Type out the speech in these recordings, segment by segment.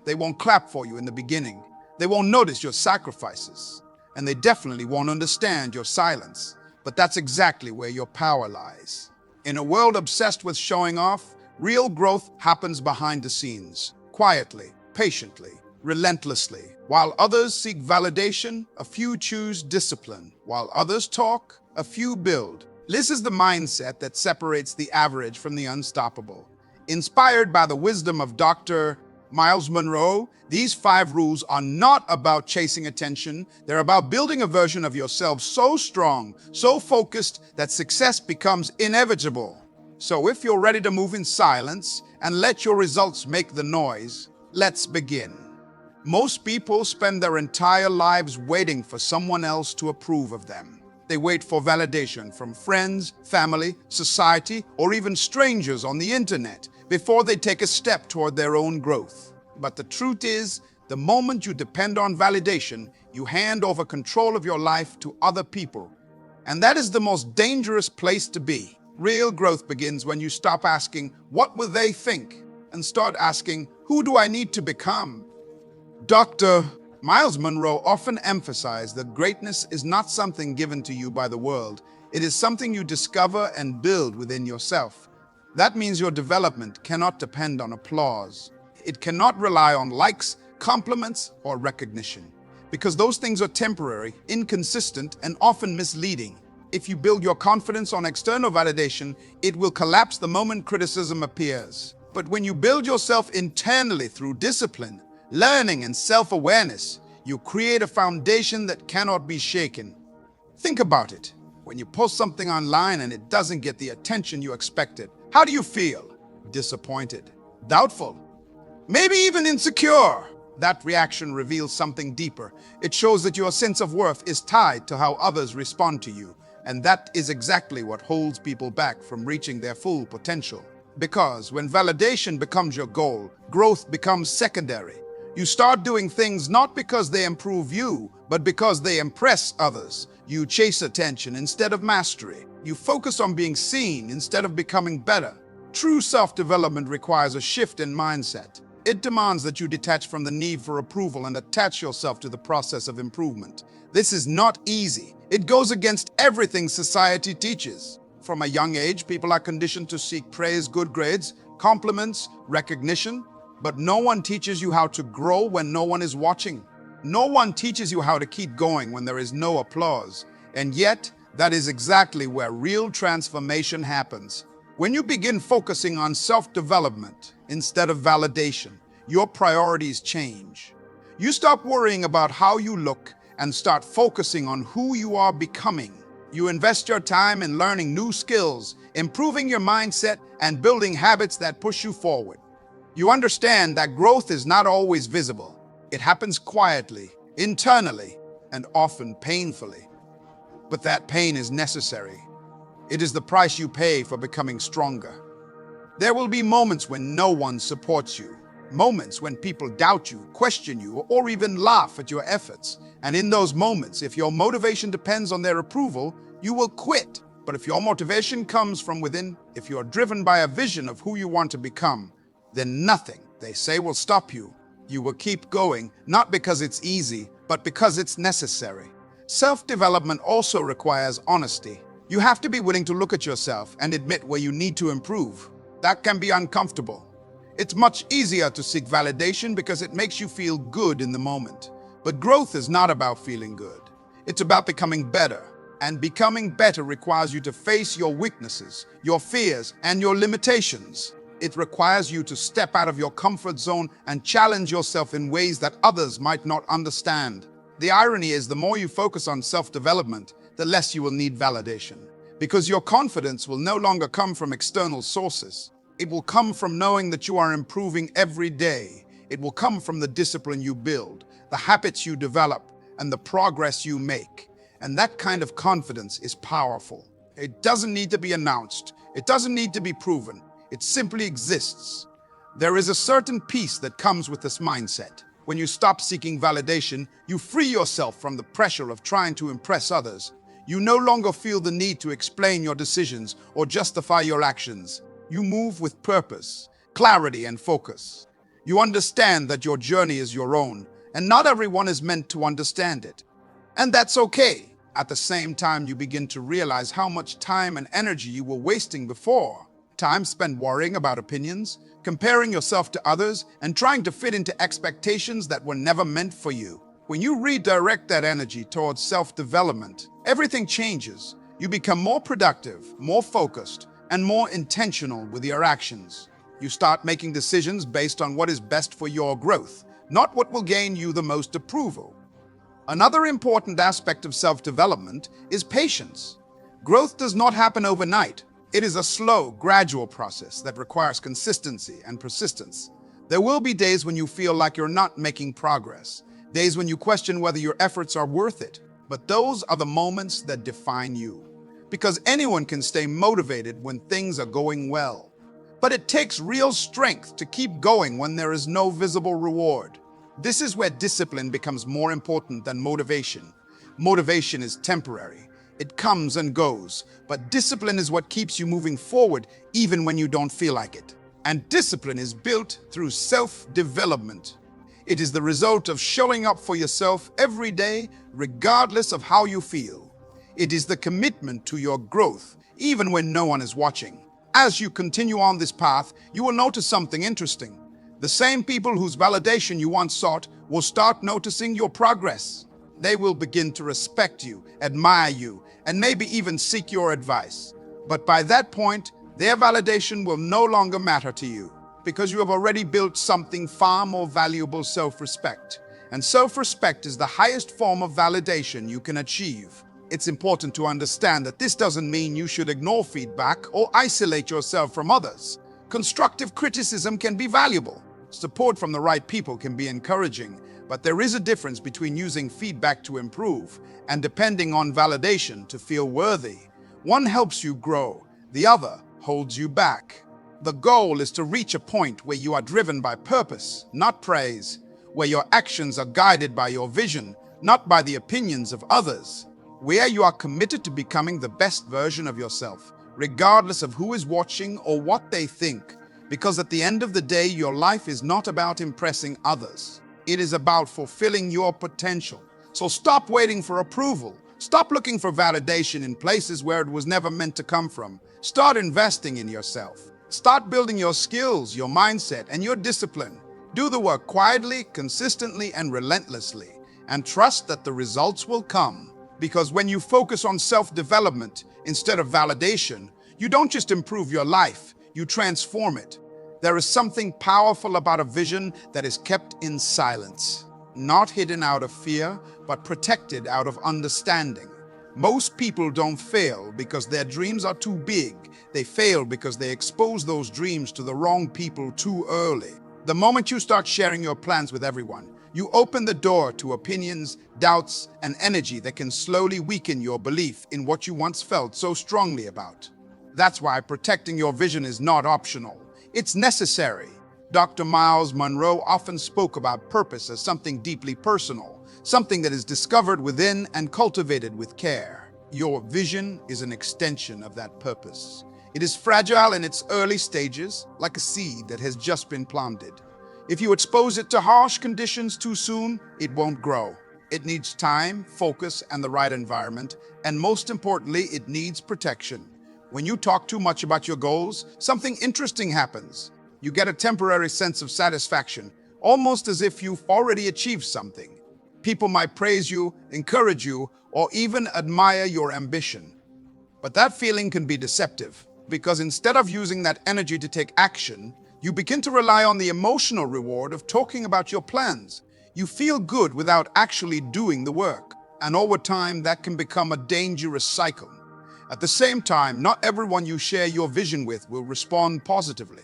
They won't clap for you in the beginning. They won't notice your sacrifices. And they definitely won't understand your silence. But that's exactly where your power lies. In a world obsessed with showing off, real growth happens behind the scenes, quietly, patiently, relentlessly. While others seek validation, a few choose discipline. While others talk, a few build. This is the mindset that separates the average from the unstoppable. Inspired by the wisdom of Dr. Myles Munroe, these 5 rules are not about chasing attention. They're about building a version of yourself so strong, so focused, that success becomes inevitable. So if you're ready to move in silence and let your results make the noise, let's begin. Most people spend their entire lives waiting for someone else to approve of them. They wait for validation from friends, family, society, or even strangers on the internet before they take a step toward their own growth. But the truth is, the moment you depend on validation, you hand over control of your life to other people. And that is the most dangerous place to be. Real growth begins when you stop asking, "What will they think?" and start asking, "Who do I need to become?" Dr. Myles Munroe often emphasized that greatness is not something given to you by the world. It is something you discover and build within yourself. That means your development cannot depend on applause. It cannot rely on likes, compliments, or recognition, because those things are temporary, inconsistent, and often misleading. If you build your confidence on external validation, it will collapse the moment criticism appears. But when you build yourself internally through discipline, learning, and self-awareness, you create a foundation that cannot be shaken. Think about it. When you post something online and it doesn't get the attention you expected, how do you feel? Disappointed, doubtful, maybe even insecure. That reaction reveals something deeper. It shows that your sense of worth is tied to how others respond to you. And that is exactly what holds people back from reaching their full potential. Because when validation becomes your goal, growth becomes secondary. You start doing things not because they improve you, but because they impress others. You chase attention instead of mastery. You focus on being seen instead of becoming better. True self-development requires a shift in mindset. It demands that you detach from the need for approval and attach yourself to the process of improvement. This is not easy. It goes against everything society teaches. From a young age, people are conditioned to seek praise, good grades, compliments, recognition. But no one teaches you how to grow when no one is watching. No one teaches you how to keep going when there is no applause. And yet, that is exactly where real transformation happens. When you begin focusing on self-development instead of validation, your priorities change. You stop worrying about how you look and start focusing on who you are becoming. You invest your time in learning new skills, improving your mindset, and building habits that push you forward. You understand that growth is not always visible. It happens quietly, internally, and often painfully. But that pain is necessary. It is the price you pay for becoming stronger. There will be moments when no one supports you, moments when people doubt you, question you, or even laugh at your efforts. And in those moments, if your motivation depends on their approval, you will quit. But if your motivation comes from within, if you are driven by a vision of who you want to become, then nothing they say will stop you. You will keep going, not because it's easy, but because it's necessary. Self-development also requires honesty. You have to be willing to look at yourself and admit where you need to improve. That can be uncomfortable. It's much easier to seek validation because it makes you feel good in the moment. But growth is not about feeling good. It's about becoming better. And becoming better requires you to face your weaknesses, your fears, and your limitations. It requires you to step out of your comfort zone and challenge yourself in ways that others might not understand. The irony is, the more you focus on self-development, the less you will need validation. Because your confidence will no longer come from external sources. It will come from knowing that you are improving every day. It will come from the discipline you build, the habits you develop, and the progress you make. And that kind of confidence is powerful. It doesn't need to be announced. It doesn't need to be proven. It simply exists. There is a certain peace that comes with this mindset. When you stop seeking validation, you free yourself from the pressure of trying to impress others. You no longer feel the need to explain your decisions or justify your actions. You move with purpose, clarity, and focus. You understand that your journey is your own, and not everyone is meant to understand it. And that's okay. At the same time, you begin to realize how much time and energy you were wasting before. Time spent worrying about opinions, comparing yourself to others, and trying to fit into expectations that were never meant for you. When you redirect that energy towards self-development, everything changes. You become more productive, more focused, and more intentional with your actions. You start making decisions based on what is best for your growth, not what will gain you the most approval. Another important aspect of self-development is patience. Growth does not happen overnight. It is a slow, gradual process that requires consistency and persistence. There will be days when you feel like you're not making progress, days when you question whether your efforts are worth it. But those are the moments that define you. Because anyone can stay motivated when things are going well. But it takes real strength to keep going when there is no visible reward. This is where discipline becomes more important than motivation. Motivation is temporary. It comes and goes, but discipline is what keeps you moving forward even when you don't feel like it. And discipline is built through self-development. It is the result of showing up for yourself every day, regardless of how you feel. It is the commitment to your growth, even when no one is watching. As you continue on this path, you will notice something interesting. The same people whose validation you once sought will start noticing your progress. They will begin to respect you, admire you, and maybe even seek your advice. But by that point, their validation will no longer matter to you, because you have already built something far more valuable: self-respect. And self-respect is the highest form of validation you can achieve. It's important to understand that this doesn't mean you should ignore feedback or isolate yourself from others. Constructive criticism can be valuable. Support from the right people can be encouraging, but there is a difference between using feedback to improve and depending on validation to feel worthy. One helps you grow, the other holds you back. The goal is to reach a point where you are driven by purpose, not praise, where your actions are guided by your vision, not by the opinions of others, where you are committed to becoming the best version of yourself, regardless of who is watching or what they think. Because at the end of the day, your life is not about impressing others. It is about fulfilling your potential. So stop waiting for approval. Stop looking for validation in places where it was never meant to come from. Start investing in yourself. Start building your skills, your mindset, and your discipline. Do the work quietly, consistently, and relentlessly, and trust that the results will come. Because when you focus on self-development instead of validation, you don't just improve your life, you transform it. There is something powerful about a vision that is kept in silence, not hidden out of fear, but protected out of understanding. Most people don't fail because their dreams are too big. They fail because they expose those dreams to the wrong people too early. The moment you start sharing your plans with everyone, you open the door to opinions, doubts, and energy that can slowly weaken your belief in what you once felt so strongly about. That's why protecting your vision is not optional. It's necessary. Dr. Myles Munroe often spoke about purpose as something deeply personal, something that is discovered within and cultivated with care. Your vision is an extension of that purpose. It is fragile in its early stages, like a seed that has just been planted. If you expose it to harsh conditions too soon, it won't grow. It needs time, focus, and the right environment, and most importantly, it needs protection. When you talk too much about your goals, something interesting happens. You get a temporary sense of satisfaction, almost as if you've already achieved something. People might praise you, encourage you, or even admire your ambition. But that feeling can be deceptive, because instead of using that energy to take action, you begin to rely on the emotional reward of talking about your plans. You feel good without actually doing the work, and over time that can become a dangerous cycle. At the same time, not everyone you share your vision with will respond positively.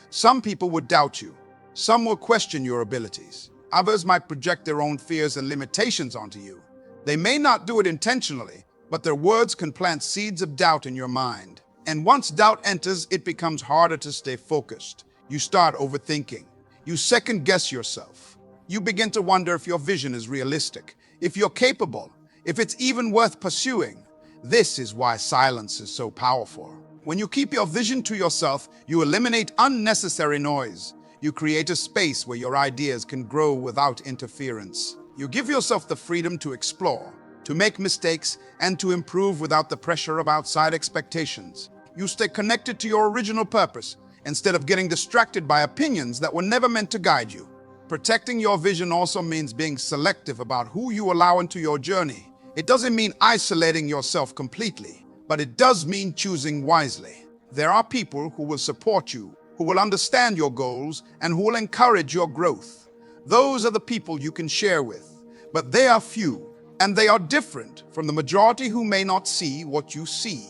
Some people would doubt you. Some will question your abilities. Others might project their own fears and limitations onto you. They may not do it intentionally, but their words can plant seeds of doubt in your mind. And once doubt enters, it becomes harder to stay focused. You start overthinking. You second-guess yourself. You begin to wonder if your vision is realistic, if you're capable, if it's even worth pursuing. This is why silence is so powerful. When you keep your vision to yourself, you eliminate unnecessary noise. You create a space where your ideas can grow without interference. You give yourself the freedom to explore, to make mistakes, and to improve without the pressure of outside expectations. You stay connected to your original purpose instead of getting distracted by opinions that were never meant to guide you. Protecting your vision also means being selective about who you allow into your journey. It doesn't mean isolating yourself completely, but it does mean choosing wisely. There are people who will support you, who will understand your goals, and who will encourage your growth. Those are the people you can share with, but they are few, and they are different from the majority who may not see what you see.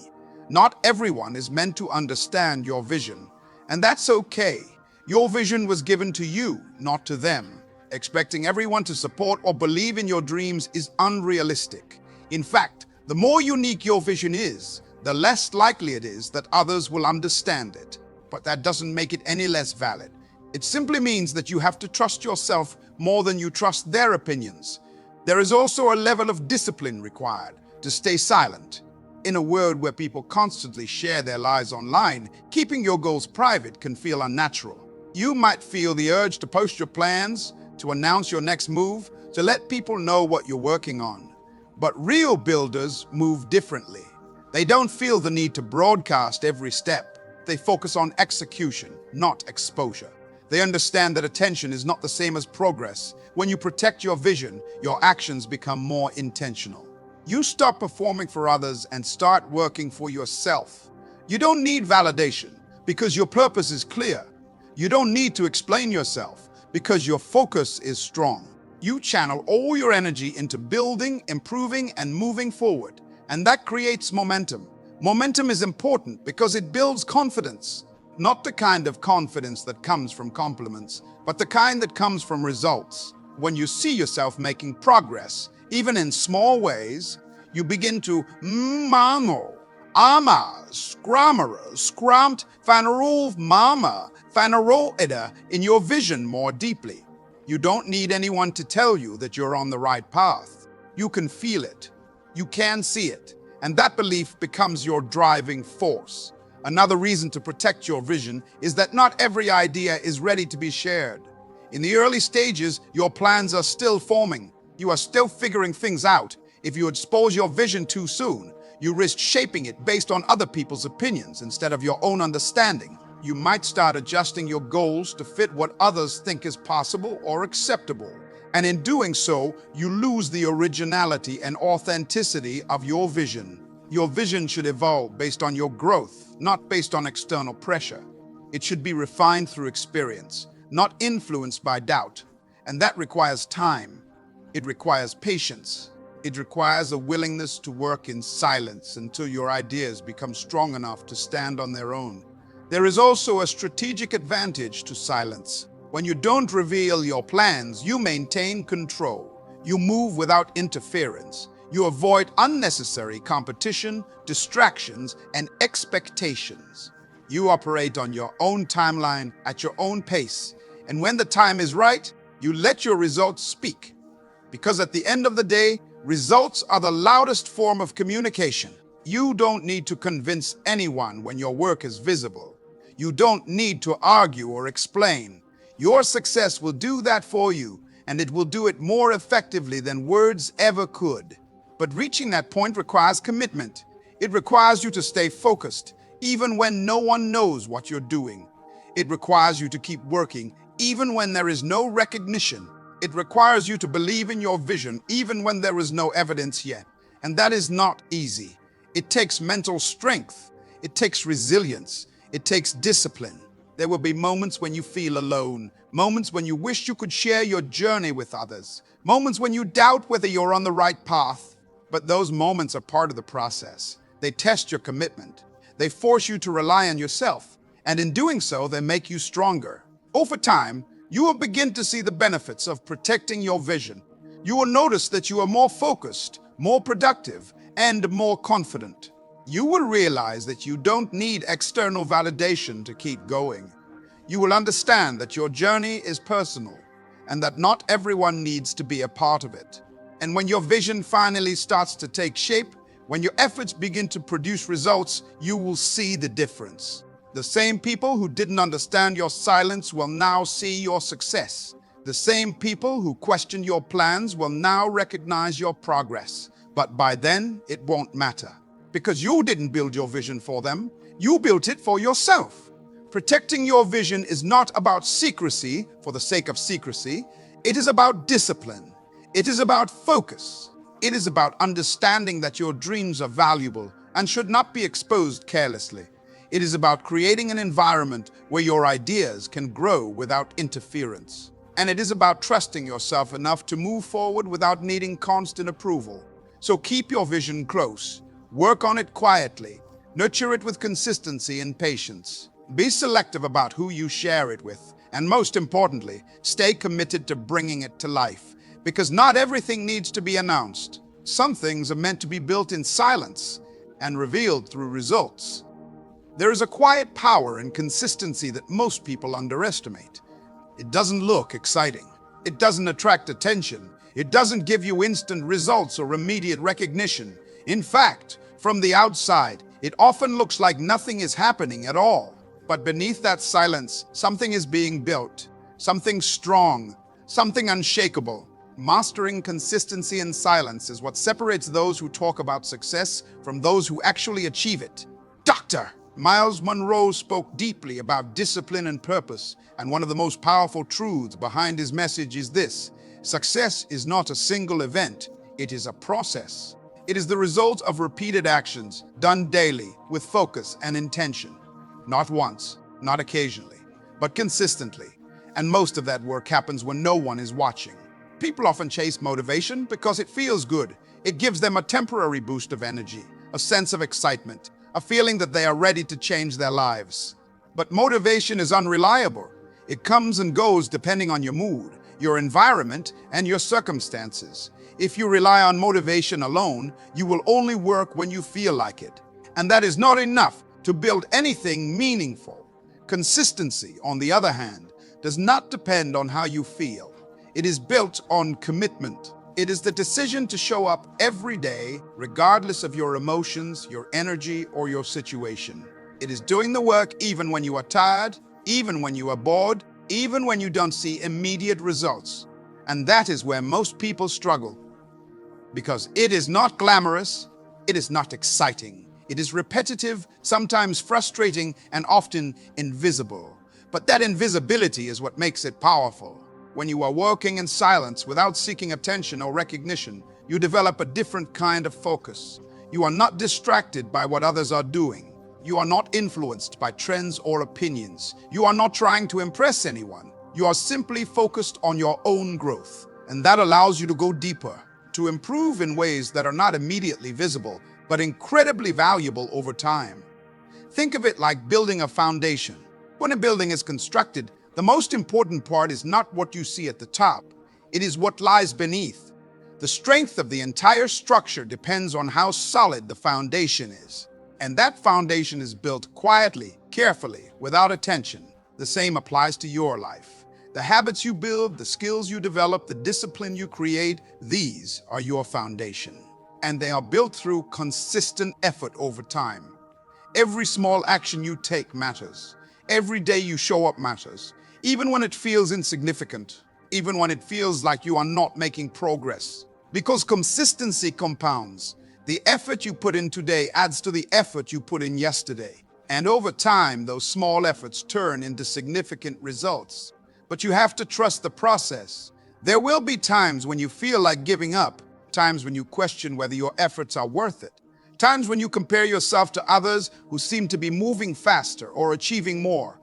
Not everyone is meant to understand your vision, and that's okay. Your vision was given to you, not to them. Expecting everyone to support or believe in your dreams is unrealistic. In fact, the more unique your vision is, the less likely it is that others will understand it. But that doesn't make it any less valid. It simply means that you have to trust yourself more than you trust their opinions. There is also a level of discipline required to stay silent. In a world where people constantly share their lives online, keeping your goals private can feel unnatural. You might feel the urge to post your plans, to announce your next move, to let people know what you're working on. But real builders move differently. They don't feel the need to broadcast every step. They focus on execution, not exposure. They understand that attention is not the same as progress. When you protect your vision, your actions become more intentional. You stop performing for others and start working for yourself. You don't need validation because your purpose is clear. You don't need to explain yourself because your focus is strong. You channel all your energy into building, improving, and moving forward, and that creates momentum. Momentum is important because it builds confidence, not the kind of confidence that comes from compliments, but the kind that comes from results. When you see yourself making progress, even in small ways, you begin to mamo, ama, scrammer, scramt, fanarul, mama, fanaro in your vision more deeply. You don't need anyone to tell you that you're on the right path. You can feel it. You can see it. And that belief becomes your driving force. Another reason to protect your vision is that not every idea is ready to be shared. In the early stages, your plans are still forming. You are still figuring things out. If you expose your vision too soon, you risk shaping it based on other people's opinions instead of your own understanding. You might start adjusting your goals to fit what others think is possible or acceptable. And in doing so, you lose the originality and authenticity of your vision. Your vision should evolve based on your growth, not based on external pressure. It should be refined through experience, not influenced by doubt. And that requires time. It requires patience. It requires a willingness to work in silence until your ideas become strong enough to stand on their own. There is also a strategic advantage to silence. When you don't reveal your plans, you maintain control. You move without interference. You avoid unnecessary competition, distractions, and expectations. You operate on your own timeline, at your own pace. And when the time is right, you let your results speak. Because at the end of the day, results are the loudest form of communication. You don't need to convince anyone when your work is visible. You don't need to argue or explain. Your success will do that for you, and it will do it more effectively than words ever could. But reaching that point requires commitment. It requires you to stay focused, even when no one knows what you're doing. It requires you to keep working, even when there is no recognition. It requires you to believe in your vision, even when there is no evidence yet. And that is not easy. It takes mental strength. It takes resilience. It takes discipline. There will be moments when you feel alone, moments when you wish you could share your journey with others, moments when you doubt whether you're on the right path. But those moments are part of the process. They test your commitment. They force you to rely on yourself. And in doing so, they make you stronger. Over time, you will begin to see the benefits of protecting your vision. You will notice that you are more focused, more productive, and more confident. You will realize that you don't need external validation to keep going. You will understand that your journey is personal and that not everyone needs to be a part of it. And when your vision finally starts to take shape, when your efforts begin to produce results, you will see the difference. The same people who didn't understand your silence will now see your success. The same people who questioned your plans will now recognize your progress. But by then, it won't matter. Because you didn't build your vision for them, you built it for yourself. Protecting your vision is not about secrecy for the sake of secrecy. It is about discipline. It is about focus. It is about understanding that your dreams are valuable and should not be exposed carelessly. It is about creating an environment where your ideas can grow without interference. And it is about trusting yourself enough to move forward without needing constant approval. So keep your vision close. Work on it quietly. Nurture it with consistency and patience. Be selective about who you share it with. And most importantly, stay committed to bringing it to life. Because not everything needs to be announced. Some things are meant to be built in silence and revealed through results. There is a quiet power in consistency that most people underestimate. It doesn't look exciting. It doesn't attract attention. It doesn't give you instant results or immediate recognition. In fact, from the outside, it often looks like nothing is happening at all. But beneath that silence, something is being built. Something strong. Something unshakable. Mastering consistency in silence is what separates those who talk about success from those who actually achieve it. Dr. Myles Munroe spoke deeply about discipline and purpose, and one of the most powerful truths behind his message is this: success is not a single event, it is a process. It is the result of repeated actions, done daily, with focus and intention. Not once, not occasionally, but consistently. And most of that work happens when no one is watching. People often chase motivation because it feels good. It gives them a temporary boost of energy, a sense of excitement, a feeling that they are ready to change their lives. But motivation is unreliable. It comes and goes depending on your mood, your environment, and your circumstances. If you rely on motivation alone, you will only work when you feel like it. And that is not enough to build anything meaningful. Consistency, on the other hand, does not depend on how you feel. It is built on commitment. It is the decision to show up every day, regardless of your emotions, your energy, or your situation. It is doing the work even when you are tired, even when you are bored, even when you don't see immediate results. And that is where most people struggle. Because it is not glamorous, it is not exciting. It is repetitive, sometimes frustrating, and often invisible. But that invisibility is what makes it powerful. When you are working in silence without seeking attention or recognition, you develop a different kind of focus. You are not distracted by what others are doing. You are not influenced by trends or opinions. You are not trying to impress anyone. You are simply focused on your own growth. And that allows you to go deeper, to improve in ways that are not immediately visible, but incredibly valuable over time. Think of it like building a foundation. When a building is constructed, the most important part is not what you see at the top. It is what lies beneath. The strength of the entire structure depends on how solid the foundation is. And that foundation is built quietly, carefully, without attention. The same applies to your life. The habits you build, the skills you develop, the discipline you create, these are your foundation. And they are built through consistent effort over time. Every small action you take matters. Every day you show up matters. Even when it feels insignificant, even when it feels like you are not making progress. Because consistency compounds. The effort you put in today adds to the effort you put in yesterday. And over time, those small efforts turn into significant results. But you have to trust the process. There will be times when you feel like giving up, times when you question whether your efforts are worth it, times when you compare yourself to others who seem to be moving faster or achieving more.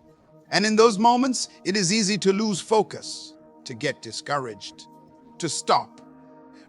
And in those moments, it is easy to lose focus, to get discouraged, to stop.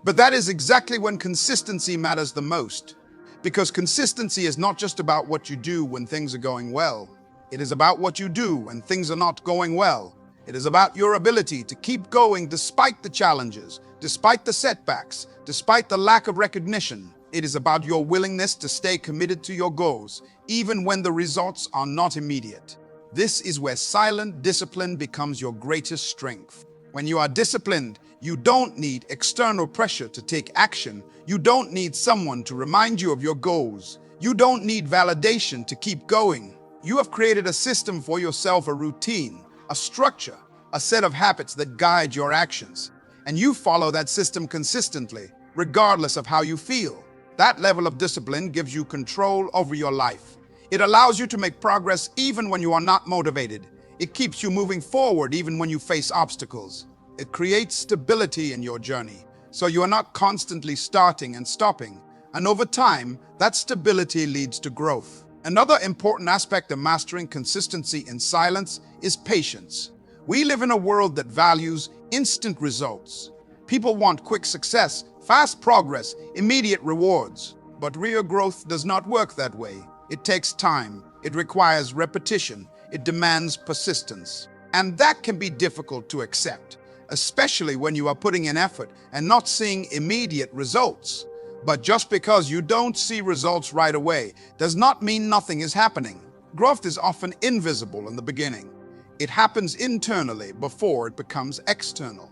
But that is exactly when consistency matters the most. Because consistency is not just about what you do when things are going well. It is about what you do when things are not going well. It is about your ability to keep going despite the challenges, despite the setbacks, despite the lack of recognition. It is about your willingness to stay committed to your goals, even when the results are not immediate. This is where silent discipline becomes your greatest strength. When you are disciplined, you don't need external pressure to take action. You don't need someone to remind you of your goals. You don't need validation to keep going. You have created a system for yourself, a routine, a structure, a set of habits that guide your actions. And you follow that system consistently, regardless of how you feel. That level of discipline gives you control over your life. It allows you to make progress even when you are not motivated. It keeps you moving forward even when you face obstacles. It creates stability in your journey, so you are not constantly starting and stopping. And over time, that stability leads to growth. Another important aspect of mastering consistency in silence is patience. We live in a world that values instant results. People want quick success, fast progress, immediate rewards. But real growth does not work that way. It takes time, it requires repetition, it demands persistence. And that can be difficult to accept, especially when you are putting in effort and not seeing immediate results. But just because you don't see results right away does not mean nothing is happening. Growth is often invisible in the beginning. It happens internally before it becomes external.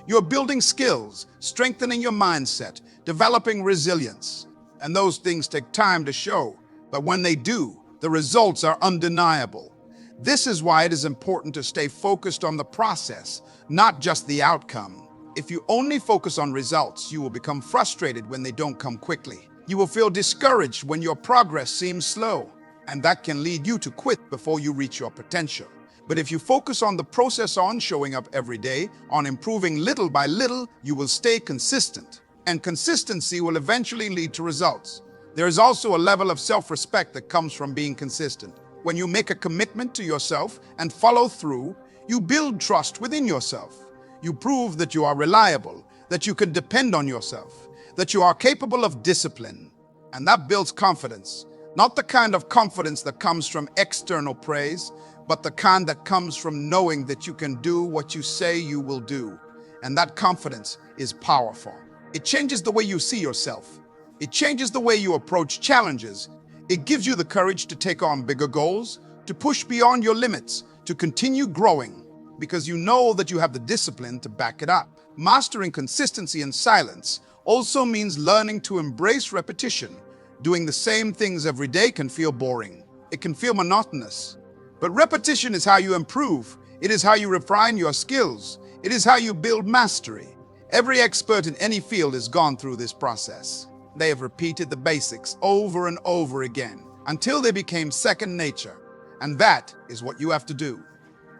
You're building skills, strengthening your mindset, developing resilience. And those things take time to show. But when they do, the results are undeniable. This is why it is important to stay focused on the process, not just the outcome. If you only focus on results, you will become frustrated when they don't come quickly. You will feel discouraged when your progress seems slow, and that can lead you to quit before you reach your potential. But if you focus on the process, on showing up every day, on improving little by little, you will stay consistent. And consistency will eventually lead to results. There is also a level of self-respect that comes from being consistent. When you make a commitment to yourself and follow through, you build trust within yourself. You prove that you are reliable, that you can depend on yourself, that you are capable of discipline. And that builds confidence. Not the kind of confidence that comes from external praise, but the kind that comes from knowing that you can do what you say you will do. And that confidence is powerful. It changes the way you see yourself. It changes the way you approach challenges. It gives you the courage to take on bigger goals, to push beyond your limits, to continue growing, because you know that you have the discipline to back it up. Mastering consistency in silence also means learning to embrace repetition. Doing the same things every day can feel boring. It can feel monotonous. But repetition is how you improve. It is how you refine your skills. It is how you build mastery. Every expert in any field has gone through this process. They have repeated the basics over and over again until they became second nature. And that is what you have to do.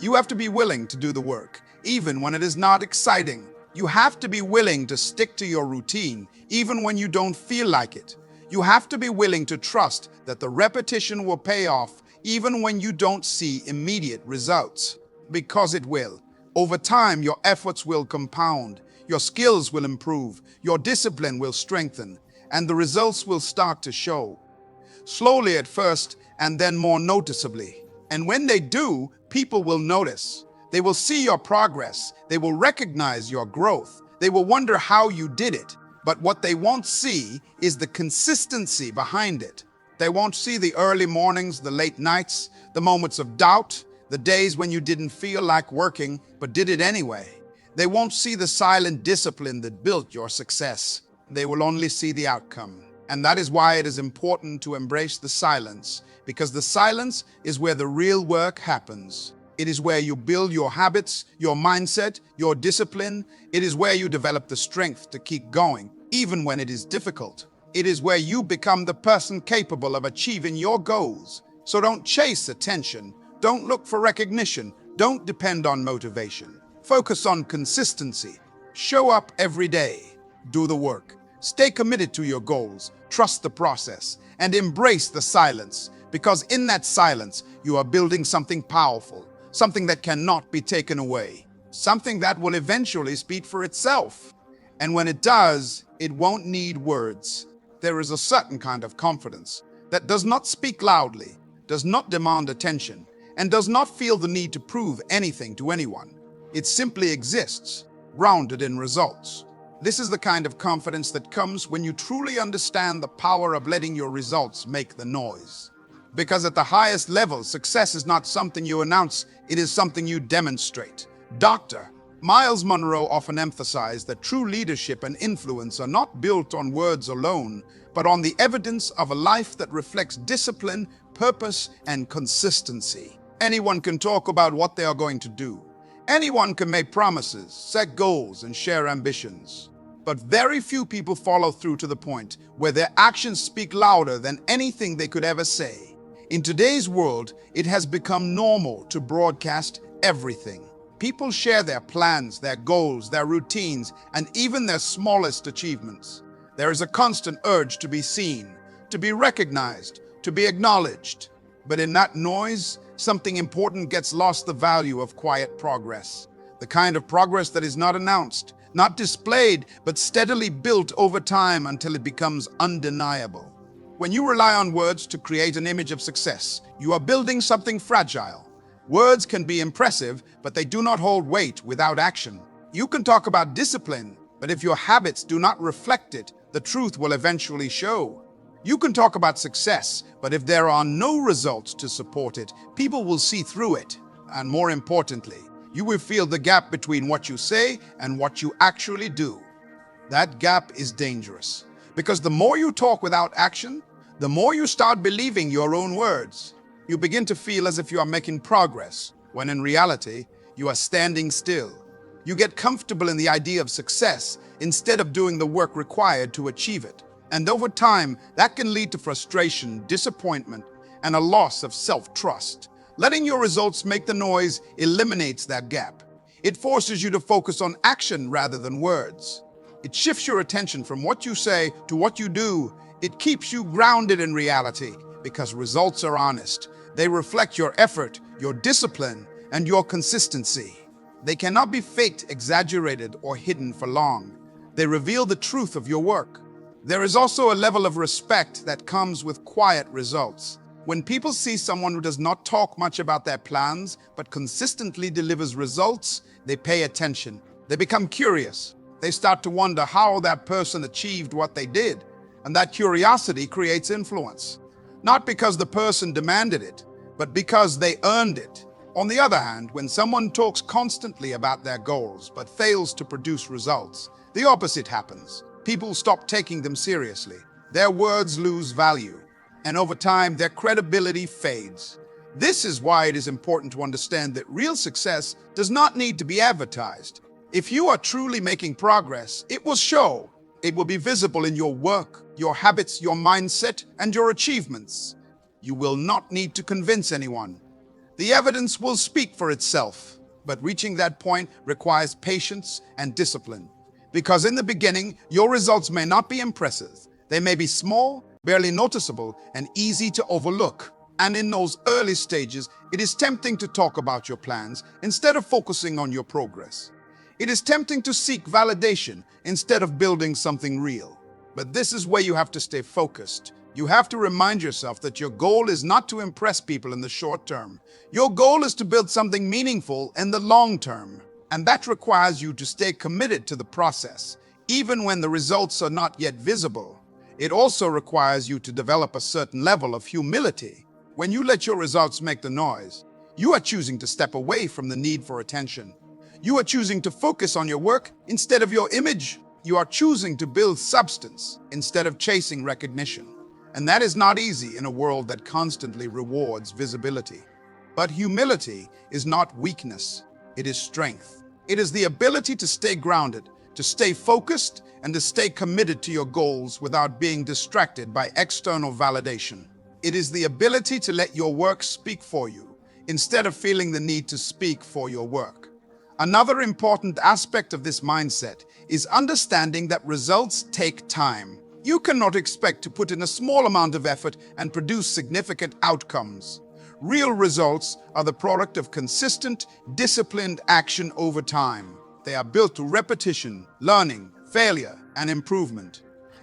You have to be willing to do the work, even when it is not exciting. You have to be willing to stick to your routine, even when you don't feel like it. You have to be willing to trust that the repetition will pay off, even when you don't see immediate results. Because it will. Over time, your efforts will compound, your skills will improve, your discipline will strengthen, and the results will start to show. Slowly at first, and then more noticeably. And when they do, people will notice. They will see your progress. They will recognize your growth. They will wonder how you did it. But what they won't see is the consistency behind it. They won't see the early mornings, the late nights, the moments of doubt, the days when you didn't feel like working but did it anyway. They won't see the silent discipline that built your success. They will only see the outcome. And that is why it is important to embrace the silence, because the silence is where the real work happens. It is where you build your habits, your mindset, your discipline. It is where you develop the strength to keep going, even when it is difficult. It is where you become the person capable of achieving your goals. So don't chase attention. Don't look for recognition. Don't depend on motivation. Focus on consistency. Show up every day. Do the work. Stay committed to your goals. Trust the process and embrace the silence, because in that silence, you are building something powerful, something that cannot be taken away, something that will eventually speak for itself. And when it does, it won't need words. There is a certain kind of confidence that does not speak loudly, does not demand attention, and does not feel the need to prove anything to anyone. It simply exists, grounded in results. This is the kind of confidence that comes when you truly understand the power of letting your results make the noise. Because at the highest level, success is not something you announce, it is something you demonstrate. Dr. Myles Munroe often emphasized that true leadership and influence are not built on words alone, but on the evidence of a life that reflects discipline, purpose and consistency. Anyone can talk about what they are going to do. Anyone can make promises, set goals, and share ambitions. But very few people follow through to the point where their actions speak louder than anything they could ever say. In today's world, it has become normal to broadcast everything. People share their plans, their goals, their routines, and even their smallest achievements. There is a constant urge to be seen, to be recognized, to be acknowledged. But in that noise, something important gets lost: the value of quiet progress. The kind of progress that is not announced, not displayed, but steadily built over time until it becomes undeniable. When you rely on words to create an image of success, you are building something fragile. Words can be impressive, but they do not hold weight without action. You can talk about discipline, but if your habits do not reflect it, the truth will eventually show. You can talk about success, but if there are no results to support it, people will see through it. And more importantly, you will feel the gap between what you say and what you actually do. That gap is dangerous, because the more you talk without action, the more you start believing your own words. You begin to feel as if you are making progress, when in reality, you are standing still. You get comfortable in the idea of success instead of doing the work required to achieve it. And over time, that can lead to frustration, disappointment, and a loss of self-trust. Letting your results make the noise eliminates that gap. It forces you to focus on action rather than words. It shifts your attention from what you say to what you do. It keeps you grounded in reality because results are honest. They reflect your effort, your discipline, and your consistency. They cannot be faked, exaggerated, or hidden for long. They reveal the truth of your work. There is also a level of respect that comes with quiet results. When people see someone who does not talk much about their plans, but consistently delivers results, they pay attention. They become curious. They start to wonder how that person achieved what they did. And that curiosity creates influence. Not because the person demanded it, but because they earned it. On the other hand, when someone talks constantly about their goals, but fails to produce results, the opposite happens. People stop taking them seriously. Their words lose value. And over time, their credibility fades. This is why it is important to understand that real success does not need to be advertised. If you are truly making progress, it will show. It will be visible in your work, your habits, your mindset, and your achievements. You will not need to convince anyone. The evidence will speak for itself. But reaching that point requires patience and discipline. Because in the beginning, your results may not be impressive. They may be small, barely noticeable, and easy to overlook. And in those early stages, it is tempting to talk about your plans instead of focusing on your progress. It is tempting to seek validation instead of building something real. But this is where you have to stay focused. You have to remind yourself that your goal is not to impress people in the short term. Your goal is to build something meaningful in the long term. And that requires you to stay committed to the process, even when the results are not yet visible. It also requires you to develop a certain level of humility. When you let your results make the noise, you are choosing to step away from the need for attention. You are choosing to focus on your work instead of your image. You are choosing to build substance instead of chasing recognition. And that is not easy in a world that constantly rewards visibility. But humility is not weakness, it is strength. It is the ability to stay grounded, to stay focused, and to stay committed to your goals without being distracted by external validation. It is the ability to let your work speak for you, instead of feeling the need to speak for your work. Another important aspect of this mindset is understanding that results take time. You cannot expect to put in a small amount of effort and produce significant outcomes. Real results are the product of consistent, disciplined action over time. They are built through repetition, learning, failure, and improvement.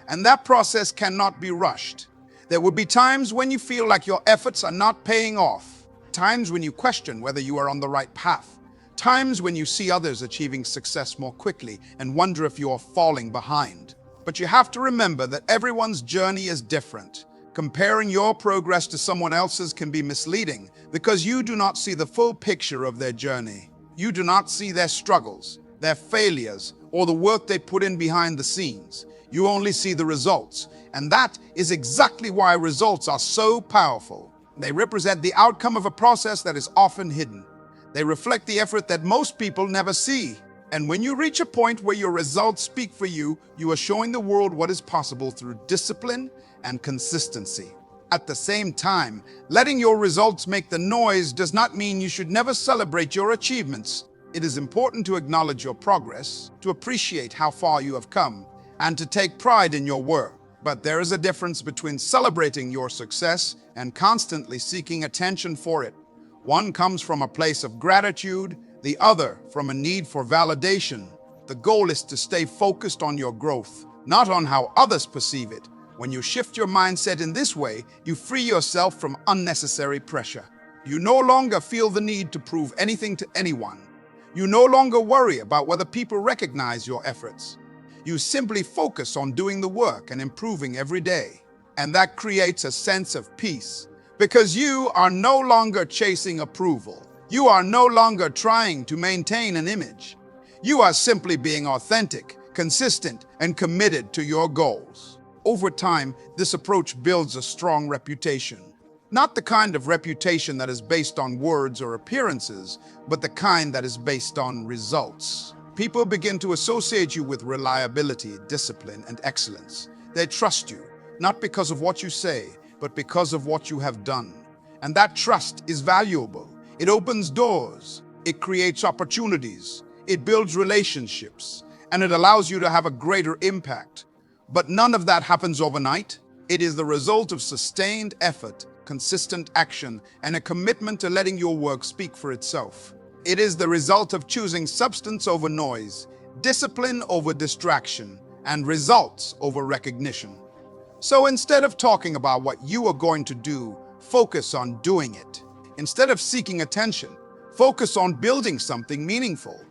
And that process cannot be rushed. There will be times when you feel like your efforts are not paying off, times when you question whether you are on the right path, times when you see others achieving success more quickly and wonder if you are falling behind. But you have to remember that everyone's journey is different. Comparing your progress to someone else's can be misleading because you do not see the full picture of their journey. You do not see their struggles, their failures, or the work they put in behind the scenes. You only see the results, and that is exactly why results are so powerful. They represent the outcome of a process that is often hidden. They reflect the effort that most people never see. And when you reach a point where your results speak for you, you are showing the world what is possible through discipline and consistency. At the same time, letting your results make the noise does not mean you should never celebrate your achievements. It is important to acknowledge your progress, to appreciate how far you have come, and to take pride in your work. But there is a difference between celebrating your success and constantly seeking attention for it. One comes from a place of gratitude, the other from a need for validation. The goal is to stay focused on your growth, not on how others perceive it. When you shift your mindset in this way, you free yourself from unnecessary pressure. You no longer feel the need to prove anything to anyone. You no longer worry about whether people recognize your efforts. You simply focus on doing the work and improving every day. And that creates a sense of peace, because you are no longer chasing approval. You are no longer trying to maintain an image. You are simply being authentic, consistent, and committed to your goals. Over time, this approach builds a strong reputation. Not the kind of reputation that is based on words or appearances, but the kind that is based on results. People begin to associate you with reliability, discipline, and excellence. They trust you, not because of what you say, but because of what you have done. And that trust is valuable. It opens doors, it creates opportunities, it builds relationships, and it allows you to have a greater impact. But none of that happens overnight. It is the result of sustained effort, consistent action, and a commitment to letting your work speak for itself. It is the result of choosing substance over noise, discipline over distraction, and results over recognition. So instead of talking about what you are going to do, focus on doing it. Instead of seeking attention, focus on building something meaningful.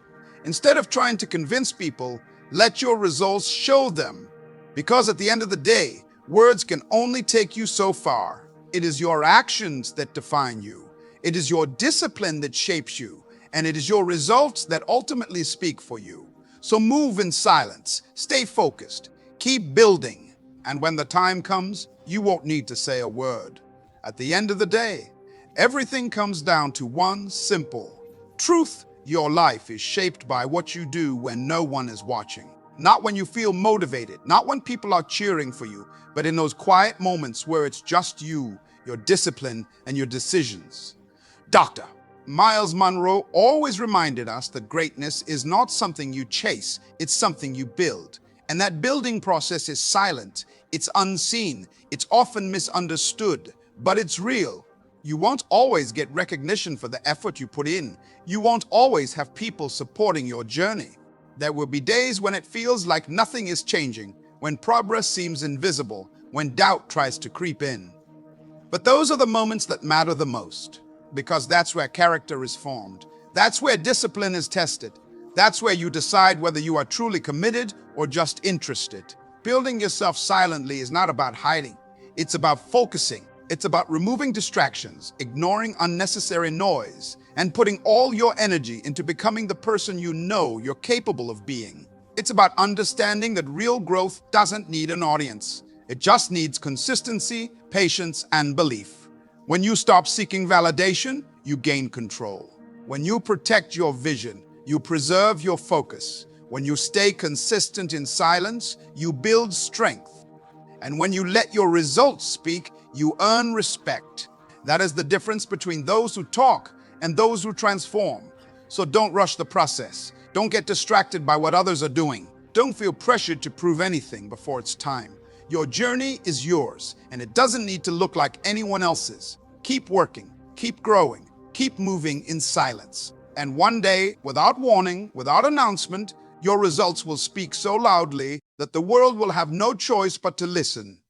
Instead of trying to convince people, let your results show them. Because at the end of the day, words can only take you so far. It is your actions that define you. It is your discipline that shapes you. And it is your results that ultimately speak for you. So move in silence, stay focused, keep building. And when the time comes, you won't need to say a word. At the end of the day, everything comes down to one simple truth. Your life is shaped by what you do when no one is watching. Not when you feel motivated, not when people are cheering for you, but in those quiet moments where it's just you, your discipline, and your decisions. Dr. Myles Munroe always reminded us that greatness is not something you chase, it's something you build. And that building process is silent, it's unseen, it's often misunderstood, but it's real. You won't always get recognition for the effort you put in. You won't always have people supporting your journey. There will be days when it feels like nothing is changing, when progress seems invisible, when doubt tries to creep in. But those are the moments that matter the most, because that's where character is formed. That's where discipline is tested. That's where you decide whether you are truly committed or just interested. Building yourself silently is not about hiding. It's about focusing. It's about removing distractions, ignoring unnecessary noise, and putting all your energy into becoming the person you know you're capable of being. It's about understanding that real growth doesn't need an audience. It just needs consistency, patience, and belief. When you stop seeking validation, you gain control. When you protect your vision, you preserve your focus. When you stay consistent in silence, you build strength. And when you let your results speak, you earn respect. That is the difference between those who talk and those who transform. So don't rush the process. Don't get distracted by what others are doing. Don't feel pressured to prove anything before it's time. Your journey is yours, and it doesn't need to look like anyone else's. Keep working, keep growing, keep moving in silence. And one day, without warning, without announcement, your results will speak so loudly that the world will have no choice but to listen.